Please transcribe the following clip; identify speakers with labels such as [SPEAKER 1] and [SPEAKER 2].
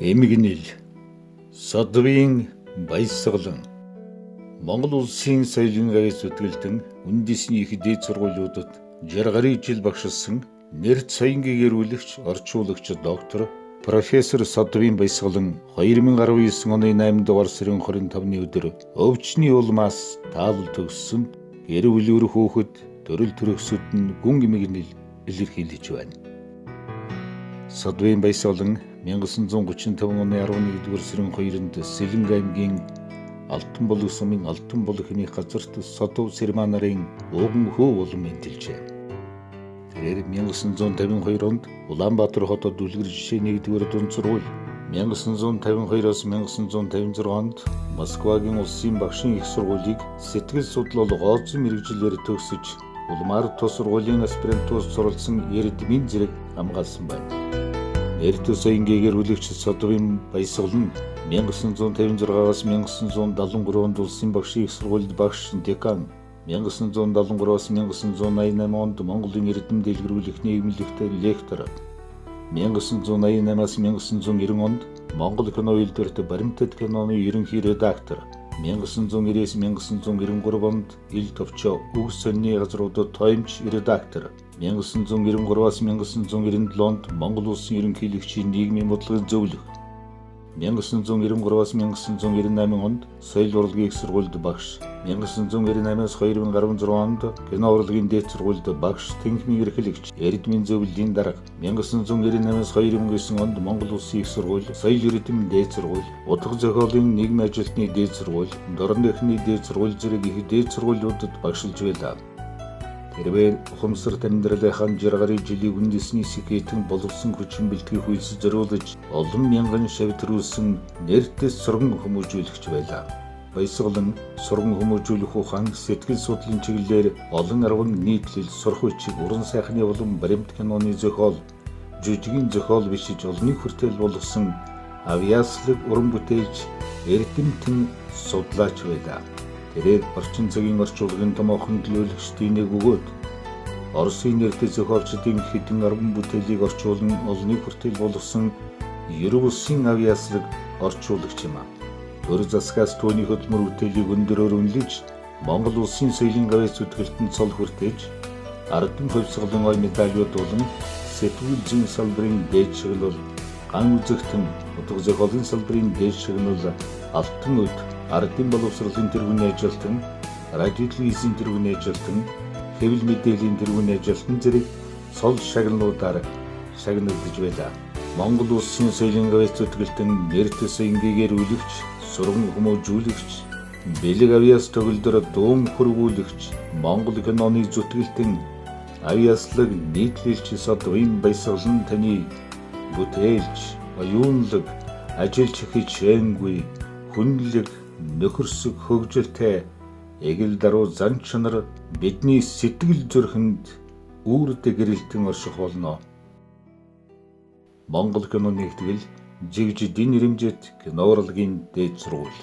[SPEAKER 1] Эмгэнэл Содвийн баясгалан Монгол улсын соёлын гавьяас зүтгэлдэн үндэсний их дээд сургуулиудад 60 гаруй жил багшилсан нэрт соён гэгэрүүлэгч орчуулагч доктор профессор Содвийн баясгалан 2019 оны 8 дугаар сарын 25-ны өдөр өвчний улмаас таавал төгссөн гэр бүлүүр хөөхөд төрөл төрөсөд нь гүн эмгэнэл илэрхийлж байна. Содвийн баясгалан 1935 оны 11-р сарын 2-нд Сэлэнг аймгийн Алтанболог сумын Алтанболог хэмээх газарт Содов Сэрмаа нарын өвгөн хөө улам эндэлжээ. Тэрээр 1952 онд Улаанбаатар хотод үлгэр жишээ 1-р дунд сургууль, 1952-оос 1956 онд Москвагийн улсын багшийн их сургуулийг сэтгэл судлал гооцон мэргэжлээр төгсөж улмаар тус сургуулийн аспирантуус суралцсан эрдмийн зэрэг хамгаалсан байна. Нэрт соён гэгэрүүлэгч Содвийн баясгалан 1956-аас 1973 онд улсын багшийн их сургуульд багш декан, 1973-аас 1988 онд Монголын эрдэм дэлгэрүүлэх нийгэмлэгтэй лектор, 1988-аас 1990 онд Монгол кино үйлдвэрт баримтат киноны ерөнхий редактор, 1990-ээс 1993 онд ил товчоо үг сонины газруудад тоомч редактор, 1993-аас 1997 онд Монгол улсын ерөнхийлөгчийн нийгмийн бодлогыг зөвлөх, 1993-аас 1998 онд соёл урлагийн их сургуульд багш, 1998-аас 2016 онд кино урлагийн дээд сургуульд багш тэнхимийн эрхлэгч, эрдмийн зөвлөлийн дарга, 1998-аас 2009 онд Монгол улсын их сургууль, соёл эрдэм дээд сургууль, утга зохиолын нийгмийн ажилтны дээд сургууль, дорн эхний дээд сургууль зэрэг их дээд сургуулиудад багшилж байлаа. Тэрээр ухамсарт амьдралынхаа 60 гаруй жилийн үндэсний сэхэтэн боловсон хүчин бэлтгэх үйлс зориулж олон мянган шавь төрүүлсэн нэртэс сурган хүмүүжүүлэгч байлаа. Баясгалан сурган хүмүүжүүлэх ухаан сэтгэл судлалын чиглэлээр олон арван нийтлэл сурах хүчиг уран сайхны улам баримт киноны зохиол, жүжигийн зохиол бичиж олныг хүртэл болгосон авьяаслаг уран бүтээлч эрдэмтэн судлаач байлаа. Тэрээр орчин цагийн орчуулагын томоохон төлөөлөгчдийн нэг өгөөд Оросын нэртэй зохиолчдын хэдэн арван бүтээлийг орчуулан олныг хүртэл болгосон ерөг усын авьяаслаг орчуулагч юм. Төр засгаас түүний хөдөлмөр бүтээлийг өндөрөөр үнэлж Монгол улсын соёлын гавьяас зүтгэлтэн цол хүртэж ардын хувьсгалын ой медалиуд болон сэтгүүл зүйн салбарын дээд шагнал, ган үзэгтэн, утга зохиолын салбарын дээд шагнал, алтан өд, ардын боловсролын тэргүүний ажилтан, радио телевизийн тэргүүний ажилтан, хэвлэл мэдээллийн тэргүүний ажилтан зэрэг цол шагналуудаар шагналдаж байлаа. Монгол улсын соёлын гавьяас зүтгэлтэн нэрт соён гэгэрүүлэгч, сурган хүмүүжүүлэгч, бэлэг авьяас төгөлдөр дуун хөрвүүлэгч, Монгол киноны зүтгэлтэн авьяаслаг нийтлэлч Содвийн баясгалан таны бүтээлч, оюунлаг, ажилч хичээнгүй, хүнлэг, нөхөрсөг хөгжилтэй эгэл даруй зан чанар бидний сэтгэл зүрхэнд үүрдэ гэрэлтэн орших болно. Монгол кино нэгтгэл жигжидийн нэрэмжит кино урлагийн дээд сургууль.